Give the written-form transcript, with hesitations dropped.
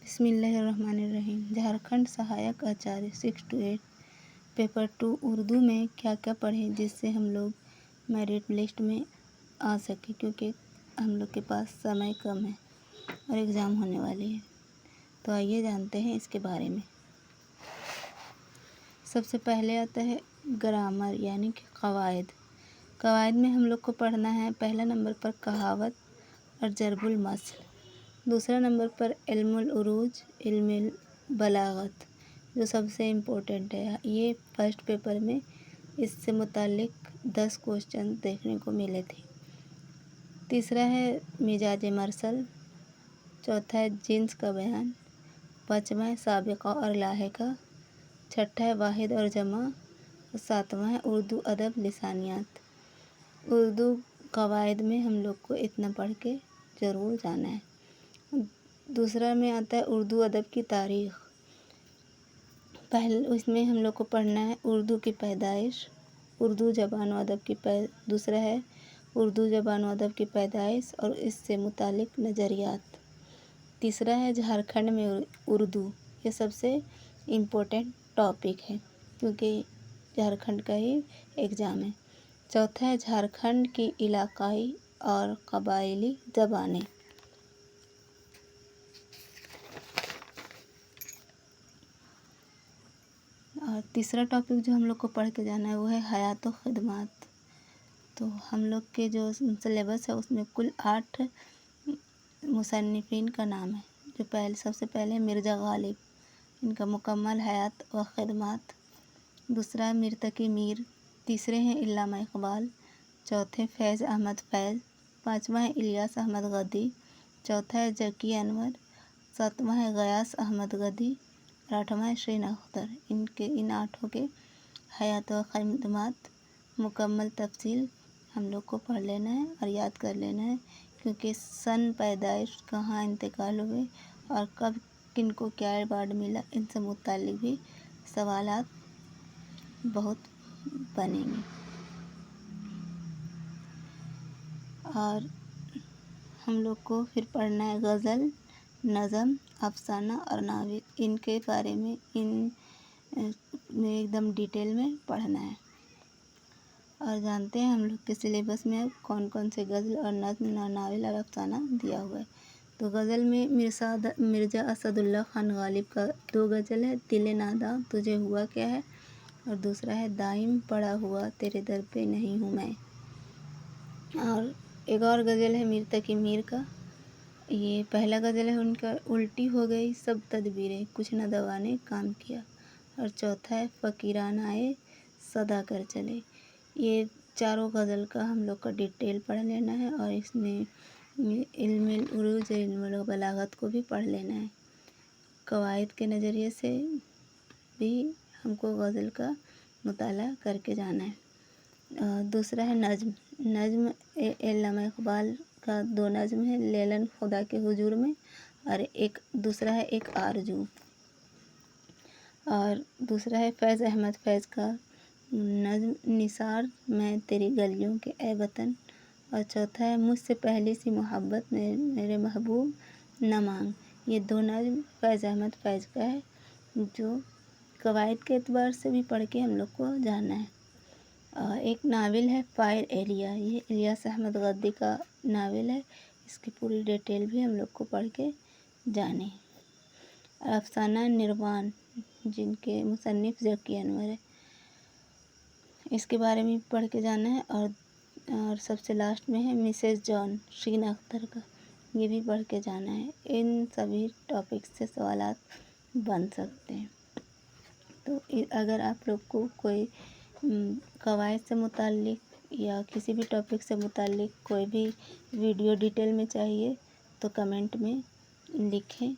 बिस्मिल्लाहिर्रहमानिर्रहीम। झारखंड सहायक आचार्य 6 to 8 paper 2 Urdu में क्या क्या पढ़ें जिससे हम लोग मेरिट लिस्ट में आ सकें, क्योंकि हम लोग के पास समय कम है और एग्ज़ाम होने वाली है। तो आइए जानते हैं इसके बारे में। सबसे पहले आता है ग्रामर यानी कि कवायद। कवायद में हम लोग को पढ़ना है पहला नंबर पर कहावत और ज़रबुल मसल, दूसरा नंबर पर इल्मुल उरूज इल्मुल बलागत जो सबसे इम्पोर्टेंट है। ये फर्स्ट पेपर में इससे मुतालिक 10 क्वेश्चन देखने को मिले थे। तीसरा है मिजाज मरसल, चौथा है जिन्स का बयान, पाँचवा है साबिक़ा और लाहिक़ा, छठा है वाहिद और जमा और सातवां है उर्दू अदब लिसानियात। उर्दू कवायद में हम लोग को इतना पढ़ के ज़रूर जाना है। दूसरा में आता है उर्दू अदब की तारीख़। पहले उसमें हम लोग को पढ़ना है उर्दू की पैदाइश, उर्दू ज़बान व अदब की दूसरा है उर्दू ज़बान व अदब की पैदाइश और इससे मुतालिक नज़रियात। तीसरा है झारखंड में उर्दू, ये सबसे इम्पोर्टेंट टॉपिक है क्योंकि झारखंड का ही एग्ज़ाम है। चौथा है झारखंड की इलाक़ाई और कबायली ज़बानें। और तीसरा टॉपिक जो हम लोग को पढ़ के जाना है वो है हयात व ख़िदमत। तो हम लोग के जो सिलेबस है उसमें कुल 8 मुसन्निफ़ीन का नाम है। जो सबसे पहले मिर्ज़ा गालिब, इनका मुकम्मल हयात व ख़िदमत। दूसरा मिर्तकी मीर, तीसरे हैं इल्लामा इक़बाल, चौथे फैज़ अहमद फैज़, पाँचवा है इलियास अहमद गद्दी, चौथा है ज़की अनवर, सातवां है गयास अहमद गद्दी और आठवां है शीन अख्तर। इन आठों के हयात व ख़िदमत मुकम्मल तफ़सील हम लोग को पढ़ लेना है और याद कर लेना है, क्योंकि सन पैदाइश, कहाँ इंतकाल हुए और कब किन को क्या अवार्ड मिला, इनसे मुताल्लिक़ भी सवालात बहुत बनेंगे। और हम लोग को फिर पढ़ना है गज़ल, नज़म, अफ़साना और नावल। इनके बारे में में एकदम डिटेल में पढ़ना है। और जानते हैं हम लोग के सिलेबस में अब कौन कौन से गज़ल और नज़्म, नावल और अफ़साना दिया हुआ है। तो गज़ल में मिर्ज़ा असदुल्ला ख़ान गालिब का 2 गज़ल है, दिल नादा तुझे हुआ क्या है और दूसरा है दाइम पड़ा हुआ तेरे दर पे नहीं हूँ मैं। और एक और गज़ल है मिर्तकी मीर का, ये पहला गज़ल है उनका उल्टी हो गई सब तदबीरें कुछ न दवा ने काम किया, और चौथा है फ़कीरानाए सदा कर चले। ये चारों गज़ल का हम लोग का डिटेल पढ़ लेना है और इसमें इल्मुल उरूज इल्मुल बलागत को भी पढ़ लेना है। कवायद के नज़रिए से भी हमको गज़ल का मुताला करके जाना है। दूसरा है नज़्म। नज़्म इल्लामा इक़बाल का 2 नज़्म है, लेलन खुदा के हुजूर में और दूसरा है एक आरज़ू। और दूसरा है फैज़ अहमद फैज़ का नज़्म निसार मैं तेरी गलियों के ए वतन, और चौथा है मुझसे पहली सी मोहब्बत मेरे महबूब न मांग। ये 2 नज़्म फैज़ अहमद फैज़ का है जो कवायद के एतबार से भी पढ़ के हम लोग को जाना है। एक नावल है फायर एलिया, ये इलियास अहमद गद्दी का नावल है, इसकी पूरी डिटेल भी हम लोग को पढ़ के जाने है। अफ़साना निर्वाण जिनके मुसन्निफ़ ज़की अनवर है, इसके बारे में पढ़ के जाना है। और सबसे लास्ट में है मिसेस जॉन शीन अख्तर का, ये भी पढ़ के जाना है। इन सभी टॉपिक से सवालात बन सकते हैं। तो अगर आप लोग को कोई कवायद से मुताल्लिक़ या किसी भी टॉपिक से मुताल्लिक़ कोई भी वीडियो डिटेल में चाहिए तो कमेंट में लिखें।